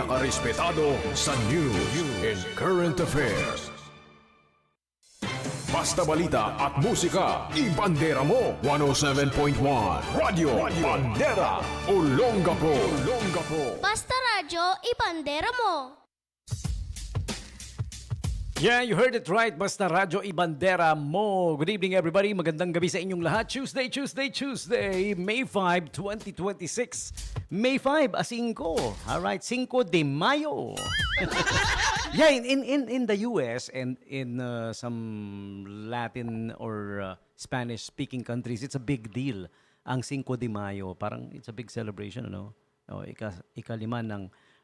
Pinakarespetado sa news and current affairs. Basta balita at musika, ibandera mo 107.1 Radio Bandera Olongapo. Basta radyo, ibandera mo. Yeah, you heard it right. Basta radyo ibandera mo. Good evening everybody. Magandang gabi sa inyong lahat. Tuesday, May 5, 2026. May 5, 5. Alright, 5 de Mayo. Yeah, in the US and in some Latin or Spanish-speaking countries, it's a big deal. Ang 5 de Mayo, parang it's a big celebration, ano? Ika-5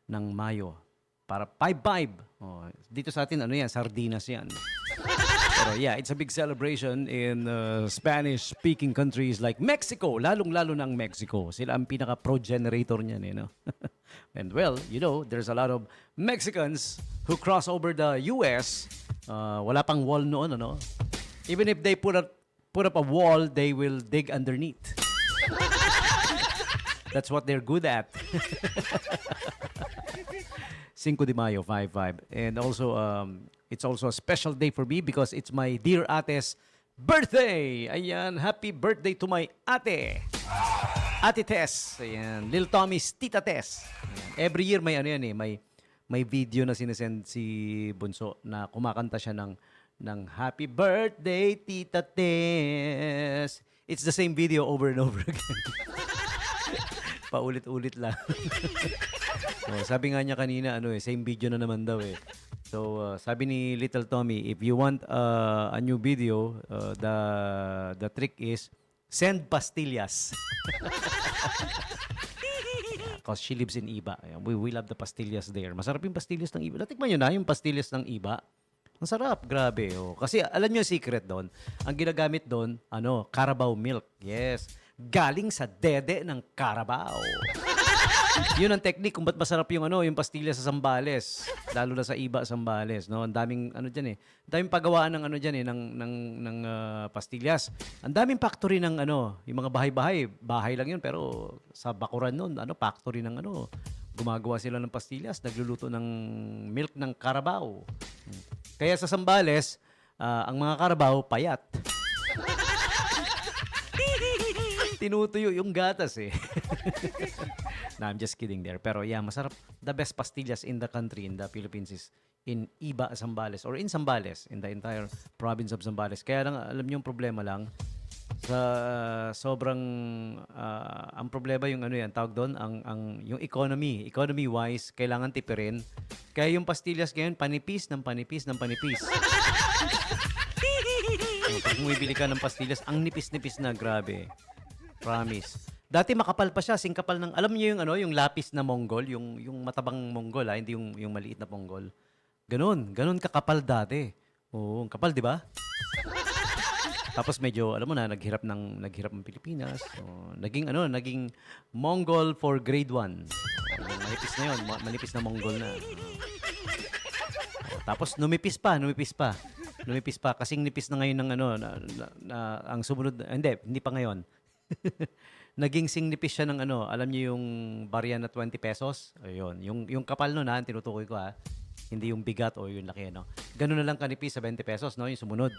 ng Mayo. Para 5-5. Oh, dito sa atin, ano yan? Sardinas yan. Pero yeah, it's a big celebration in Spanish-speaking countries like Mexico. Lalong-lalo ng Mexico. Sila ang pinaka-pro-generator niyan, eh, no? And well, you know, there's a lot of Mexicans who cross over the US. Wala pang wall noon, ano? Even if they put up a wall, they will dig underneath. That's what they're good at. 5 de Mayo, 5-5. And also, it's also a special day for me because it's my dear ate's birthday. Ayan, happy birthday to my ate. Ate Tess. Ayan, Lil Tommy's Tita Tess. Ayan. Every year may ano yan eh, may video na sinesend si Bunso na kumakanta siya ng happy birthday Tita Tess. It's the same video over and over again. Paulit-ulit lang. So, sabi nga niya kanina, same video na naman daw eh. So, sabi ni Little Tommy, if you want a new video, the trick is send pastillas. Because she lives in Iba. We love the pastillas there. Masarap yung pastillas ng Iba. Natikman nyo na yung pastillas ng Iba. Ang sarap, grabe. Oh. Kasi alam nyo yung secret doon? Ang ginagamit doon, Carabao milk. Yes. Galing sa dede ng Carabao. Yun ang technique kung ba't masarap yung yung pastillas sa Zambales, lalo na sa Iba Zambales, no? Ang daming diyan eh. Ang daming pagawaan ng diyan eh ng pastillas. Ang daming factory ng yung mga bahay lang yun pero sa bakuran noon, factory ng gumagawa sila ng pastillas, nagluluto ng milk ng Carabao. Kaya sa Zambales, ang mga Carabao payat. Tinutuyo yung gatas eh. No, I'm just kidding there. Pero yeah, masarap. The best pastillas in the country, in the Philippines is in Iba, Zambales. Or in Zambales, in the entire province of Zambales. Kaya lang, alam niyo yung problema lang, sa sobrang, ang problema yung tawag doon, yung economy-wise, kailangan tipirin. Kaya yung pastillas ngayon, panipis. Pag bumibili ka ng pastillas, ang nipis-nipis na, grabe. Promise. Dati makapal pa siya, singkapal ng, alam niyo yung lapis na Mongol, yung matabang Mongol, hindi yung maliit na Mongol. Ganon kakapal dati. Oo, ang kapal, di ba? Tapos medyo, alam mo na, naghirap ng Pilipinas. So, naging Mongol for grade 1. Manipis na yun, manipis na Mongol na. Tapos numipis pa. Kasing nipis na ngayon ng ang sumunod, hindi pa ngayon. Naging singnipis siya ng alam niyo yung barya na 20 pesos? Ayun, yung kapal nun tinutukoy ko Hindi yung bigat o yung laki, Ganun na lang kanipis sa 20 pesos, yung sumunod.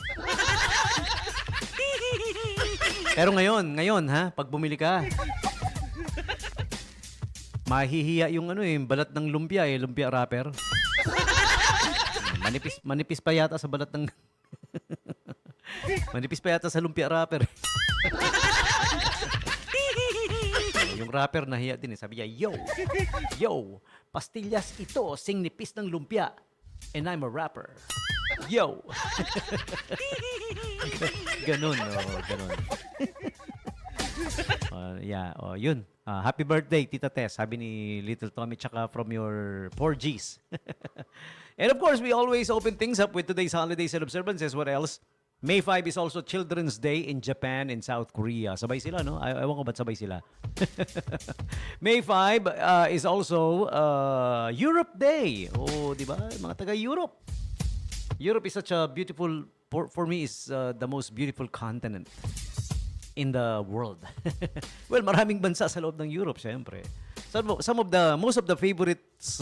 Pero ngayon, pag bumili ka, mahihiya yung yung balat ng lumpia, lumpia wrapper. Manipis pa yata sa balat ng manipis pa yata sa lumpia wrapper. Yung rapper nahiya din Sabi niya, Yo, pastillas ito, sing nipis ng lumpia. And I'm a rapper. Yo. Ganun. Yun. Happy birthday, Tita Tess. Sabi ni Little Tommy, tsaka from your 4Gs. And of course, we always open things up with today's holidays and observances. What else? May 5 is also Children's Day in Japan and South Korea. Sabay sila, no? Ewan ko ba't sabay sila. May 5 is also Europe Day. Oh, di ba? Mga taga-Europe. Europe is such a beautiful, for me, is the most beautiful continent in the world. Well, maraming bansa sa loob ng Europe, syempre. most of the favorites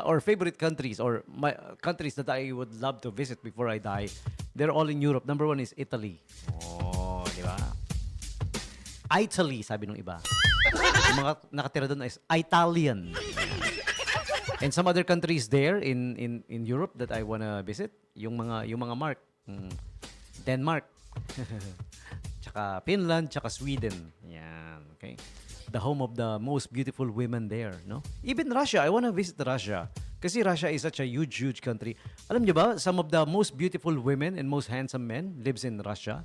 or favorite countries or my countries that I would love to visit before I die, they're all in Europe. Number 1 is Italy. Oh, di ba? Italy, sabi nung iba. Yung mga nakatira doon is Italian. And some other countries there in Europe that I wanna visit, yung mga mark. Denmark. Tsaka Finland, tsaka Sweden. Yan, okay? The home of the most beautiful women there, no? Even Russia, I wanna visit Russia. Kasi Russia is such a huge, huge country. Alam niyo ba, some of the most beautiful women and most handsome men lives in Russia.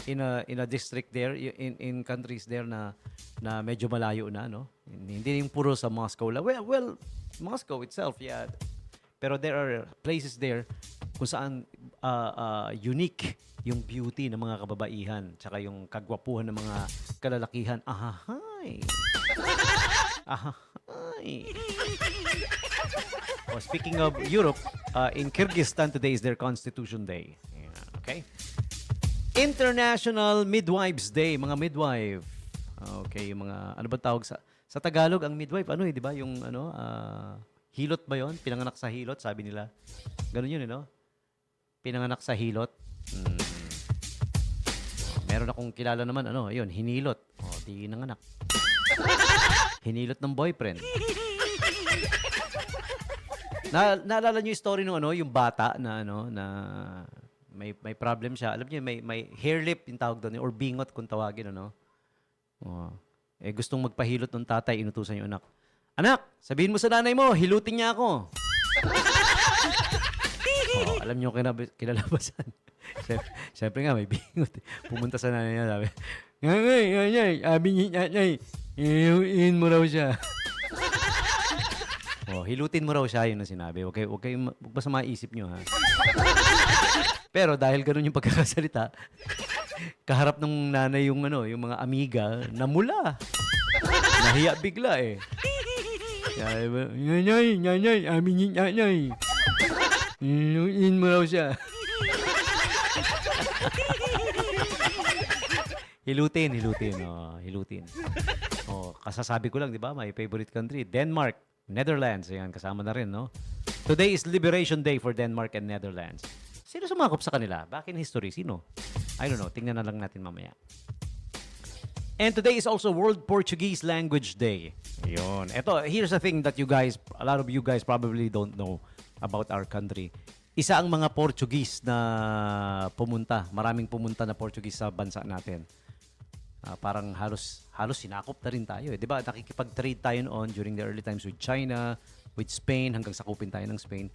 In a district there, in countries there na medyo malayo na, no? Hindi yung puro sa Moscow lang. Well, Moscow itself, yeah. Pero there are places there kung saan unique yung beauty ng mga kababaihan tsaka yung kagwapuhan ng mga kalalakihan. Ahahay! Ahahay! Oh, speaking of Europe, in Kyrgyzstan today is their Constitution Day. Yeah, okay? International Midwives Day, mga midwife. Okay, yung mga ano ba tawag sa Tagalog ang midwife, ano di ba? Yung hilot ba 'yon? Pinanganak sa hilot, sabi nila. Ganun 'yun, no? Pinanganak sa hilot. Meron akong kilala naman, ayun, hinilot. Oh, di nanganak. Hinilot ng boyfriend. Naalala niyo yung story nung yung bata na na may problem siya. Alam niyo may hair lip yung tawag doon or bingot kung tawagin Oh. Gustong magpahilot ng tatay, inutusan yung anak. Anak, sabihin mo sa nanay mo, hilutin niya ako. Alam niyo kinalabasan. Siyempre nga may bingot. Pumunta sa nanay niya, sabi, "Ngay, abi ni hilutin mo raw siya." Hilutin mo raw siya, yun ang sinabi. Huwag basta maisip nyo, ha? Pero dahil ganun yung pagkakasalita, kaharap ng nanay yung mga amiga, namula. Nahiya bigla eh. Nyay, amin yung nyay. Hilutin mo raw siya. Hilutin. Kasasabi ko lang, di ba? My favorite country, Denmark. Netherlands, ayan, kasama na rin, no? Today is Liberation Day for Denmark and Netherlands. Sino sumakop sa kanila? Back in history, sino? I don't know, tingnan na lang natin mamaya. And today is also World Portuguese Language Day. Ayun. Here's the thing that a lot of you guys probably don't know about our country. Isa ang mga Portuguese na maraming pumunta na Portuguese sa bansa natin. Parang halos sinakop na rin tayo. Di ba? Nakikipag-trade tayo noon during the early times with China, with Spain, hanggang sakupin tayo ng Spain.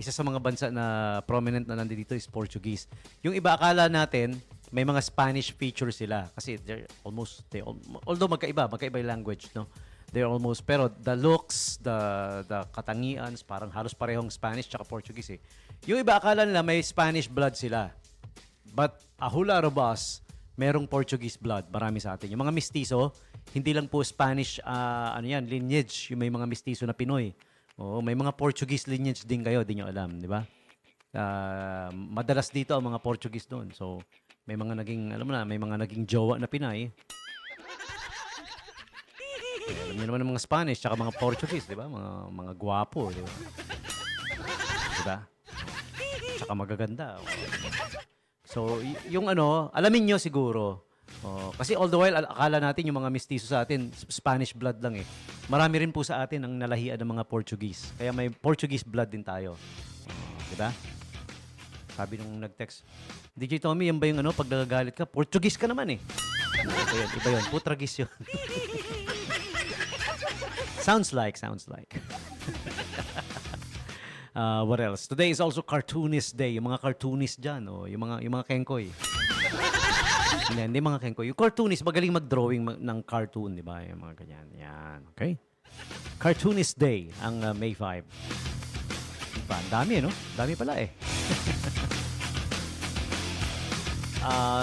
Isa sa mga bansa na prominent na nandito is Portuguese. Yung iba akala natin, may mga Spanish features sila. Kasi although magkaiba yung language, no? They're almost, pero the looks, the katangian, parang halos parehong Spanish tsaka Portuguese eh. Yung iba akala nila may Spanish blood sila. But a whole lot of us, merong Portuguese blood, marami sa atin. Yung mga mistiso, hindi lang po Spanish, lineage, yung may mga mistiso na Pinoy. May mga Portuguese lineage din kayo, di nyo alam, di ba? Madalas dito ang mga Portuguese doon. So, may mga naging jowa na Pinay. Alam niyo naman ng mga Spanish, tsaka mga Portuguese, di ba? Mga gwapo, di ba? Di ba? Tsaka magaganda. So, yung alamin nyo siguro. Kasi all the while, akala natin yung mga mistiso sa atin, Spanish blood lang eh. Marami rin po sa atin ang nalahian ng mga Portuguese. Kaya may Portuguese blood din tayo. Diba? Sabi nung nag-text, DJ Tommy, yan ba yung pag nagagalit ka? Portuguese ka naman eh. Iba yun. Putragis yun. Sounds like. What else? Today is also Cartoonist Day. Yung mga cartoonist dyan, yung mga kengkoy. Hindi mga kengkoy. Yung cartoonist, magaling mag-drawing ng cartoon, di ba? Yung mga ganyan. Yan, okay? Cartoonist Day, ang May 5. Diba? Ang dami, no? Dami pala eh.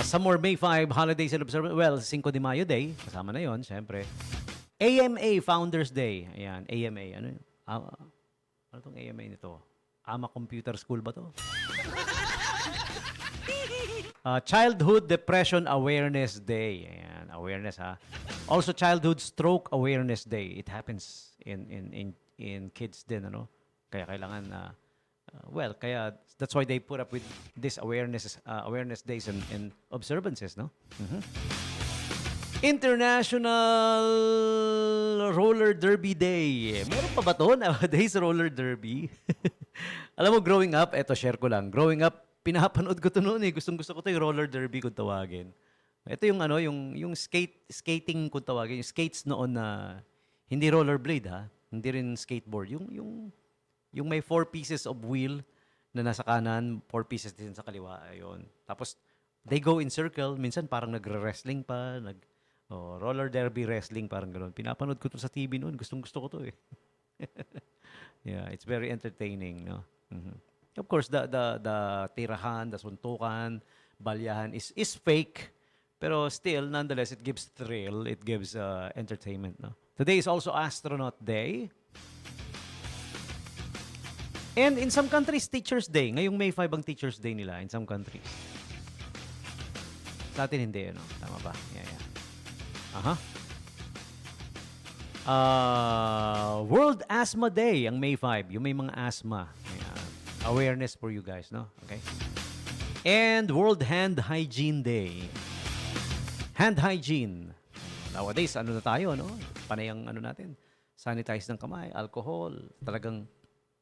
Some more May 5 holidays and observance. Well, 5 de Mayo Day. Kasama na yon, syempre. AMA Founders Day. Ayan, AMA. Ano tong AMA nito? Ama Computer School ba to? Childhood Depression Awareness Day. Ayan, awareness ha. Also Childhood Stroke Awareness Day. It happens in kids din ano. Kaya kailangan kaya that's why they put up with this awareness days and observances, no? International Roller Derby Day. Meron pa ba to nowadays, roller derby? Alam mo, growing up, eto share ko lang. Growing up, pinapanood ko to noon eh. Gustong-gusto ko to yung roller derby kung tawagin. Ito yung yung skating kung tawagin. Yung skates noon na hindi rollerblade ha. Hindi rin skateboard. Yung may 4 pieces of wheel na nasa kanan, 4 pieces din sa kaliwa. Ayun. Tapos, they go in circle. Minsan parang nagre-wrestling pa, roller derby wrestling, parang gano'n. Pinapanood ko to sa TV noon. Gustong-gusto ko to eh. Yeah, it's very entertaining, no? Of course, the tirahan, the suntukan, balyahan is fake. Pero still, nonetheless, it gives thrill. It gives entertainment, no? Today is also Astronaut Day. And in some countries, Teacher's Day. Ngayong May 5 ang Teacher's Day nila in some countries. Sa atin hindi, no? Tama ba? Yeah. World Asthma Day ang May 5. Yung may mga asthma. Ayan. Awareness for you guys, no? Okay. And World Hand Hygiene Day. Hand hygiene. Nowadays, ano na tayo, no? Panay ang natin. Sanitize ng kamay, alcohol. Talagang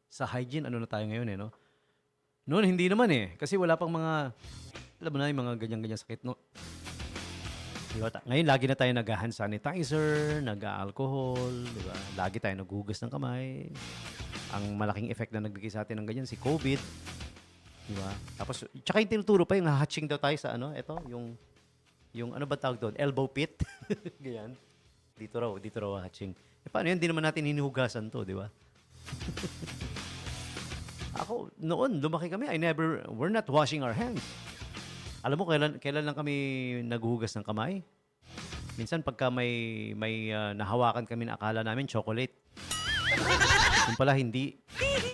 sa hygiene, ano na tayo ngayon, eh, no? Noon, hindi naman eh. Kasi wala pang mga, alam mo na, yung mga ganyan-ganyan sakit, no? Diba? Ngayon, lagi na tayo nag-hand sanitizer, nag-alcohol, diba? Lagi tayo naghugas ng kamay. Ang malaking effect na nagbigay sa atin ng ganyan, si COVID. Diba? Tapos, tsaka yung tinuturo pa, yung hatching daw tayo sa yung ano ba tawag doon? Elbow pit. Ganyan. Dito raw hatching. E paano yun? Hindi naman natin hinuhugasan to, di ba? Ako, noon, lumaki kami, we're not washing our hands. Alam mo, kailan lang kami naghuhugas ng kamay? Minsan, pagka may nahawakan kami na akala namin chocolate. Yung pala, hindi.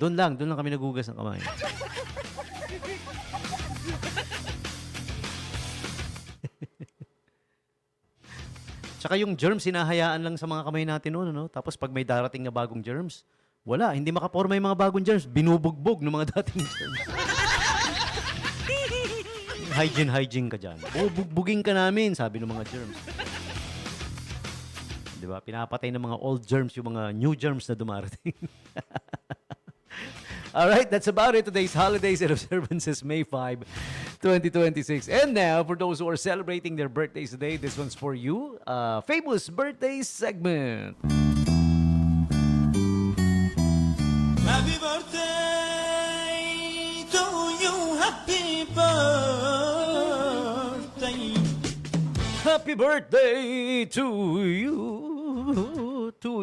Doon lang kami naghuhugas ng kamay. Tsaka yung germs, sinahayaan lang sa mga kamay natin noon, no? Tapos pag may darating na bagong germs, wala, hindi makaporma yung mga bagong germs. Binubugbog ng mga dating germs. Hygiene ka dyan. Bugbugin ka namin, sabi ng mga germs. Di ba? Pinapatay ng mga old germs yung mga new germs na dumarating. Alright, that's about it. Today's holidays and observances, May 5, 2026. And now, for those who are celebrating their birthdays today, this one's for you. Famous birthday segment. Happy birthday to you, happy birthday. Happy birthday to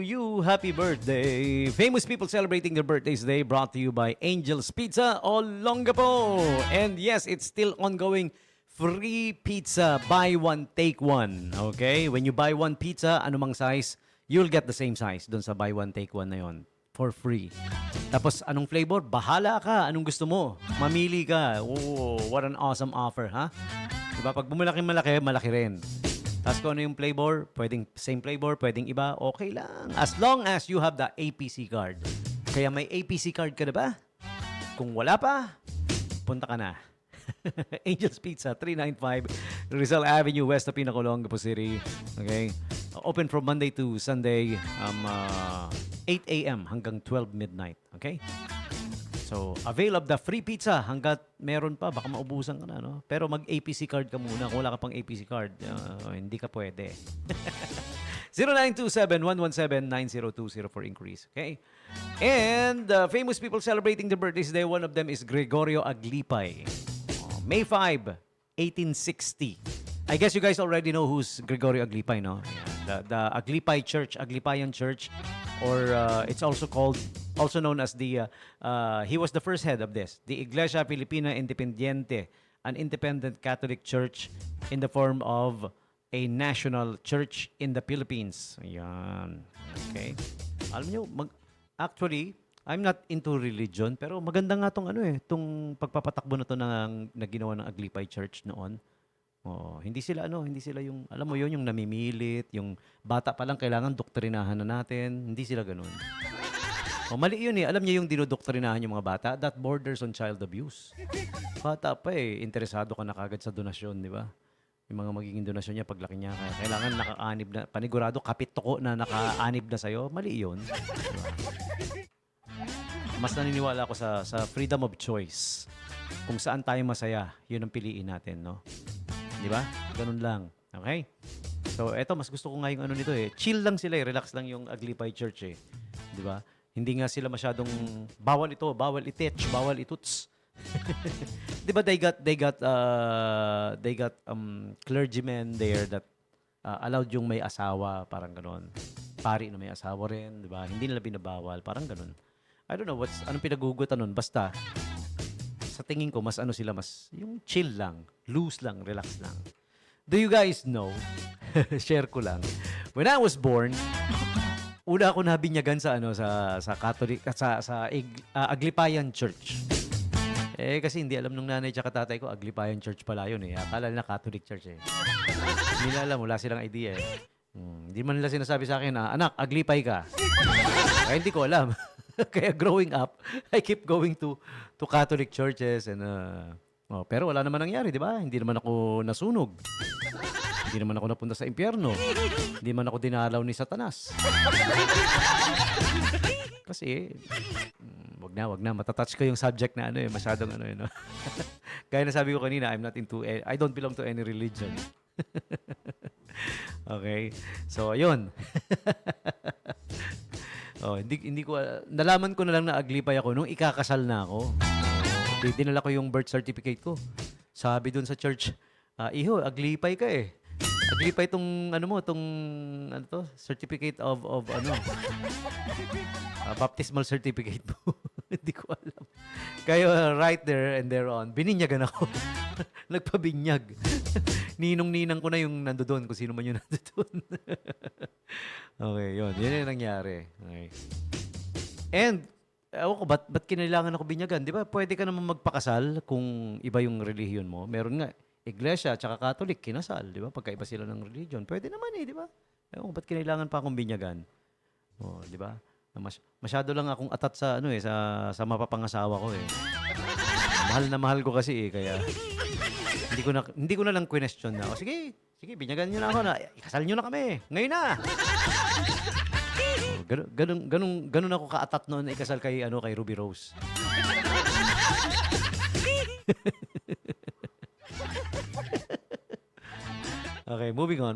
you, happy birthday. Famous people celebrating their birthdays today, brought to you by Angel's Pizza Olongapo. And yes, it's still ongoing. Free pizza, buy one, take one. Okay? When you buy one pizza, anumang size, you'll get the same size dun sa buy one, take one na yon for free. Tapos, anong flavor? Bahala ka. Anong gusto mo? Mamili ka. Oh, what an awesome offer, ha? Diba? Pag malaki, malaki rin. Tapos kung ano yung flavor, pwedeng same flavor, pwedeng iba, okay lang. As long as you have the APC card. Kaya may APC card ka na ba? Kung wala pa, punta ka na. Angel's Pizza, 395 Rizal Avenue, West of Olongapo City. Okay? Open from Monday to Sunday, 8 a.m. hanggang 12 midnight. Okay? So, avail of the free pizza hanggat meron pa. Baka maubusan ka na, no? Pero mag-APC card ka muna. Kung wala ka pang APC card, hindi ka pwede. 0927-117-9020 for increase. Okay? And famous people celebrating their birthdays today. One of them is Gregorio Aglipay. May 5, 1860. I guess you guys already know who's Gregorio Aglipay, no? The Aglipay Church, Aglipayan Church, or it's also known as he was the first head of this, the Iglesia Filipina Independiente, an independent Catholic church in the form of a national church in the Philippines. Ayan. Okay. Alam nyo, actually, I'm not into religion, pero maganda nga tong tong pagpapatakbo na to na ginawa ng Aglipay Church noon. Oo, hindi sila yung, alam mo yun, yung namimilit, yung bata pa lang kailangan doktrinahan na natin, hindi sila ganun. O, mali yun eh. Alam niyo yung dinodoktrinahan yung mga bata? That borders on child abuse. Bata pa eh. Interesado ka na kagad sa donasyon, di ba? Yung mga magiging donasyon niya paglaki niya. Kaya kailangan nakaanib na, panigurado, kapit toko na nakaanib na sa'yo. Mali yun. Diba? Mas naniniwala ako sa freedom of choice. Kung saan tayo masaya, yun ang piliin natin, no? Di ba? Ganun lang. Okay? So, eto, mas gusto ko nga yung nito eh. Chill lang sila eh. Relax lang yung Aglipay Church eh. Di ba? Hindi nga sila masyadong bawal ito, bawal ititch, bawal ituts. Di ba they got clergymen there that allowed yung may asawa, parang gano'n. Pari na may asawa rin, di ba? Hindi nila binabawal, parang gano'n. I don't know anong pinagugutan nun. Basta, sa tingin ko, mas yung chill lang, loose lang, relax lang. Do you guys know, share ko lang, when I was born, una ako nabinyagan sa Catholic, sa Aglipayan Church. Kasi hindi alam nung nanay tsaka tatay ko, Aglipayan Church pala yun eh. Akala nila Catholic Church eh. Hindi nila alam, wala silang idea eh. Hindi man nila sinasabi sa akin, anak, Aglipay ka. Kaya hindi ko alam. Kaya growing up, I keep going to Catholic churches and pero wala naman nangyari, di ba? Hindi naman ako nasunog. Hindi naman ako napunta sa impyerno. Hindi man ako dinalaw ni Satanas. Kasi wag na matatouch ko yung subject na masyadong no. Gaya na sabi ko kanina, I don't belong to any religion. Okay? So, ayun. Hindi ko nalaman ko na lang na Aglipay ako nung ikakasal na ako. Dinala ko yung birth certificate ko. Sabi dun sa church, iho, Aglipay ka eh. Aglipay tong certificate of baptismal certificate mo. Hindi ko alam. Kaya right there and there on, bininyagan ako. Nagpabinyag. Ninong-ninang ko na yung nandoon kung sino man yung nandoon. Okay, yun. Yun yung nangyari. Okay. And, ewan ko, ba't kinailangan ako binyagan? Di ba? Pwede ka naman magpakasal kung iba yung relihiyon mo. Meron nga, Iglesia tsaka Catholic, kinasal. Di ba? Pagkaiba sila ng religion. Pwede naman di ba? Ewan ko, ba't kinailangan pa akong binyagan? Di ba? Masyado lang akong atat sa mapapangasawa ko eh. Mahal na mahal ko kasi eh, kaya hindi ko na lang question na. Sige, binyagan niyo na ako na ikasal niyo na kami. Ngayon na. Ganun ako kaatat noon na ikasal kay Ruby Rose. Okay, moving on.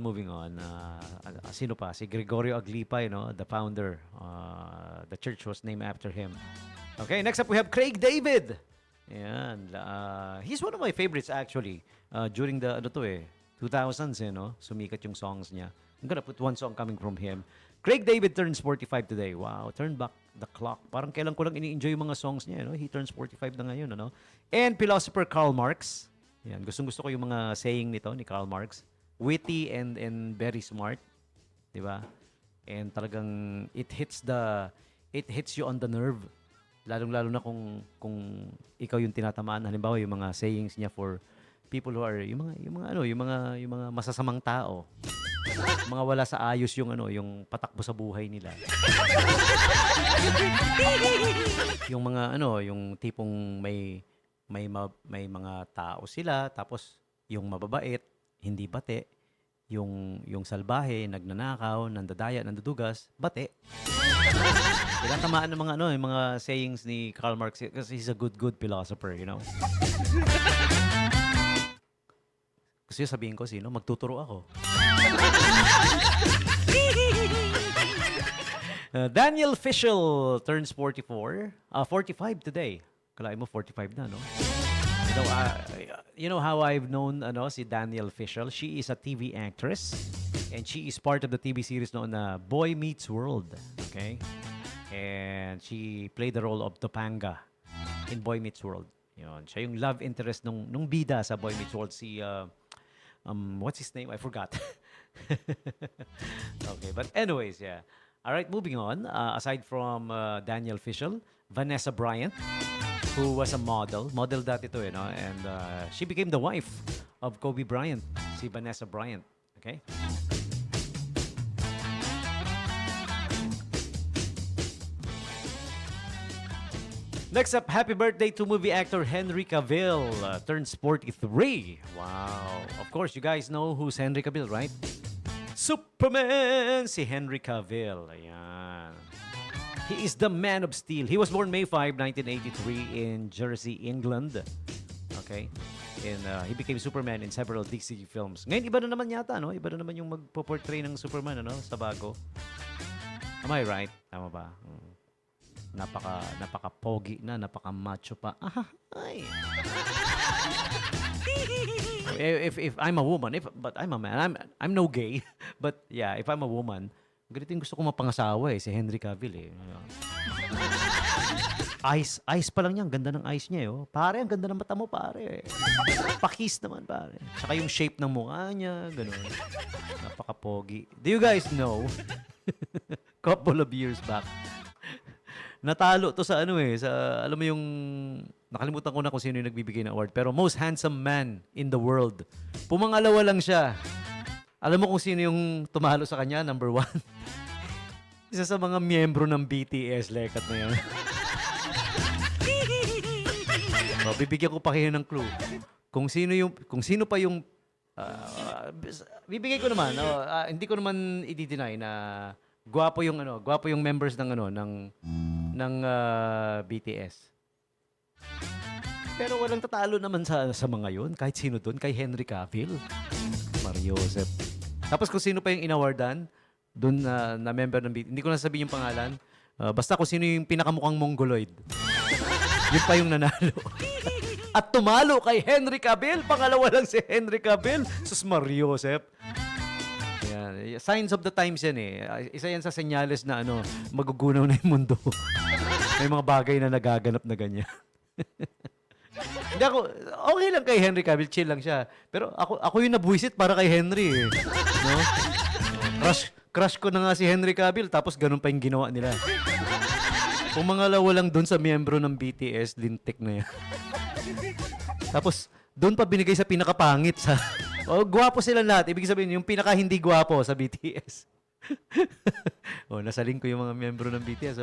Sino pa? Si Gregorio Aglipay, the founder. The church was named after him. Okay, next up we have Craig David. Ayan. He's one of my favorites actually. During the 2000s, sumikat yung songs niya. I'm gonna put one song coming from him. Craig David turns 45 today. Wow, turn back the clock. Parang kailan ko lang ini-enjoy yung mga songs niya. He turns 45 na ngayon. And philosopher Karl Marx. Yan, gustong-gusto ko yung mga saying nito ni Karl Marx. Witty and very smart, 'di ba? And talagang it hits you on the nerve. Lalong-lalo na kung ikaw yung tinatamaan, halimbawa yung mga sayings niya for people who are yung mga masasamang tao. Mga wala sa ayos yung patakbo sa buhay nila. Yung mga yung tipong may mga tao sila, tapos yung mababait, hindi bate, yung salbahe, nagnanakaw, nandadaya, nandudugas, bate. Tinatamaan ng yung mga sayings ni Karl Marx kasi he's a good philosopher, Kasi sabihin ko sino, magtuturo ako. Daniel Fishel turns 45 today. Kalahin mo 45 na, no? You know how I've known si Daniel Fishel? She is a TV actress and she is part of the TV series known na Boy Meets World. Okay? And she played the role of Topanga in Boy Meets World. Yun. Siya yung love interest nung bida sa Boy Meets World. Si, what's his name? I forgot. Okay, but anyways, yeah. All right, moving on. Aside from Daniel Fishel, Vanessa Bryant, who was a model. Model dati to, no? And she became the wife of Kobe Bryant, si Vanessa Bryant. Okay? Next up, happy birthday to movie actor Henry Cavill. Turns 43. Wow. Of course, you guys know who's Henry Cavill, right? Superman! Si Henry Cavill. Ayan. He is the Man of Steel. He was born May 5, 1983 in Jersey, England. Okay? And he became Superman in several DC films. Ngayon, iba na naman yata, no? Iba na naman yung magpo-portray ng Superman, ano? Sa bago. Am I right? Tama ba? Napaka-pogi na, napaka-macho pa. Ay. if I'm a woman, but I'm a man, I'm no gay. But yeah, if I'm a woman, ganito yung gusto ko mapangasawa si Henry Cavill Eyes pa lang niya, ang ganda ng eyes niya Pare, ang ganda ng mata mo, pare. Pakis naman, pare. Tsaka yung shape ng mukha niya, ganun. Napaka-pogi. Do you guys know, couple of years back, natalo to sa sa, alam mo yung, nakalimutan ko na kung sino yung nagbibigay ng award, pero most handsome man in the world. Pumangalawa lang siya. Alam mo kung sino yung tumalo sa kanya, number 1? Isa sa mga miyembro ng BTS, lekat na yan. Bibigyan ko pa kayo ng clue. Kung sino pa yung, bibigay ko naman, hindi ko naman i-deny na gwapo yung members ng BTS. Pero walang tatalo naman sa mga yun. Kahit sino doon, kay Henry Cavill. Mario Joseph. Tapos kung sino pa yung inawardan, doon na member ng BTS. Hindi ko na sabihin yung pangalan. Basta kung sino yung pinakamukhang mongoloid. Yun pa yung nanalo. At tumalo kay Henry Cavill. Pangalawa lang si Henry Cavill. Sus Mario Joseph. Yan. Signs of the times yan Isa yan sa senyales na magugunaw na yung mundo. May mga bagay na nagaganap na ganyan. Hindi okay lang kay Henry Cavill, chill lang siya. Pero ako yung nabuwisit para kay Henry No? Crush ko na nga si Henry Cavill, tapos ganun pa yung ginawa nila. Kung mga lang dun sa miyembro ng BTS, lintik na yan. Tapos, doon pa binigay sa pinakapangit sa... gwapo sila lahat. Ibig sabihin, yung pinaka hindi gwapo sa BTS. Nasaling ko yung mga miyembro ng BTS.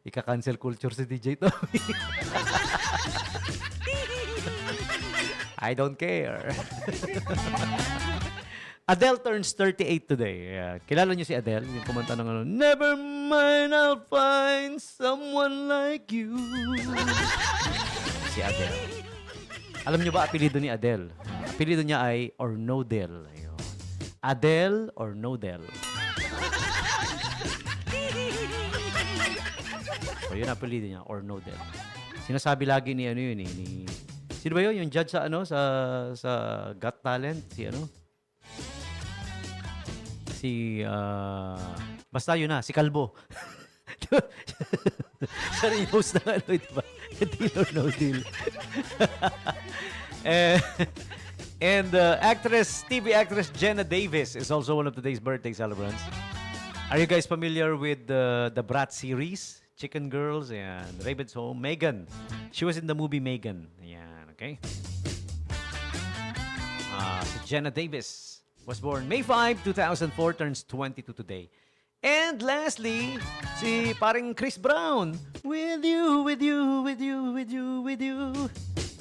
Ika-cancel culture si DJ Tommy. I don't care. Adele turns 38 today. Kilala niyo si Adele? Yung kumanta ng Never mind, I'll find someone like you. Si Adele. Alam niyo ba apelido ni Adele? Apelido niya ay Ornodel. Adele Ornodel. So, yun apelido niya, Ornodel. Sinasabi lagi ni ni sino ba yun? Yung judge sa sa Got Talent, basta yun si Kalbo. Siya rin yung host ng diba? Deal or no deal. And TV actress Jenna Davis is also one of today's birthday celebrants. Are you guys familiar with the Brat series? Chicken Girls and Raven's Home. Megan. She was in the movie Megan. Ayan, okay? Si Jenna Davis was born May 5, 2004, turns 22 today. And lastly, si paring Chris Brown. With you, with you, with you, with you, with you.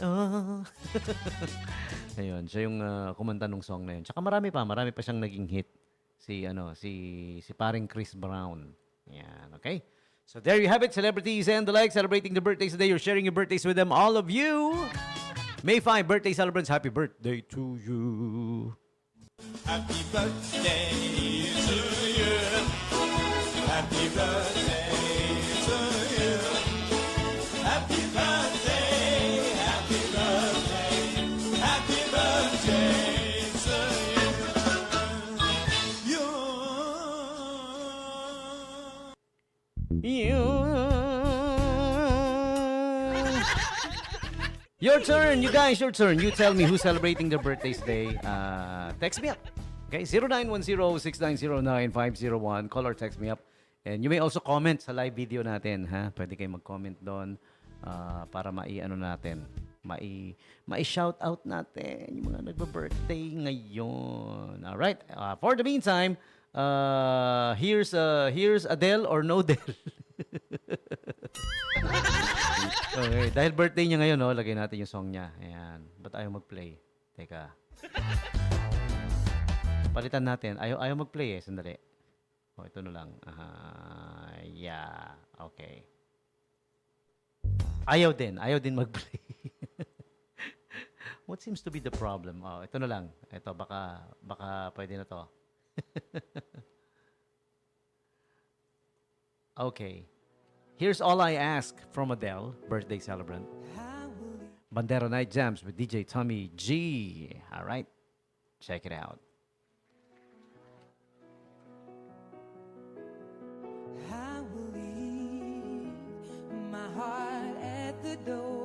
Oh. Ayun, siya yung kumanta nung song na yun. Tsaka marami pa siyang naging hit. Si paring Chris Brown. Yan, okay? So there you have it, celebrities and the like, celebrating the birthdays today. You're sharing your birthdays with them, all of you. May 5, birthday celebrants, happy birthday to you. Happy birthday to you. Happy birthday to you. Happy birthday, happy birthday, happy birthday to you. Your turn, you guys, your turn. You tell me who's celebrating their birthdays today. Text me up. Okay, 0910-6909-501. Call or text me up. And you may also comment sa live video natin, ha? Pwede kayong mag-comment doon para mai-ano natin, mai-shout out natin yung mga nagba-birthday ngayon. All right. For the meantime, here's Adele or no Del. Okay, dahil birthday niya ngayon, no, lagay natin yung song niya. Ayan. Ba't ayaw mag-play? Teka. Palitan natin. Ayaw mag-play eh. Sandali. Oh, ito na lang. Yeah. Okay. Ayaw din mag-play. What seems to be the problem? Oh, ito na lang. Ito, baka pwede na to. Okay. Here's All I Ask from Adele, birthday celebrant. Bandera Night Jams with DJ Tommy G. All right. Check it out. I will leave my heart at the door.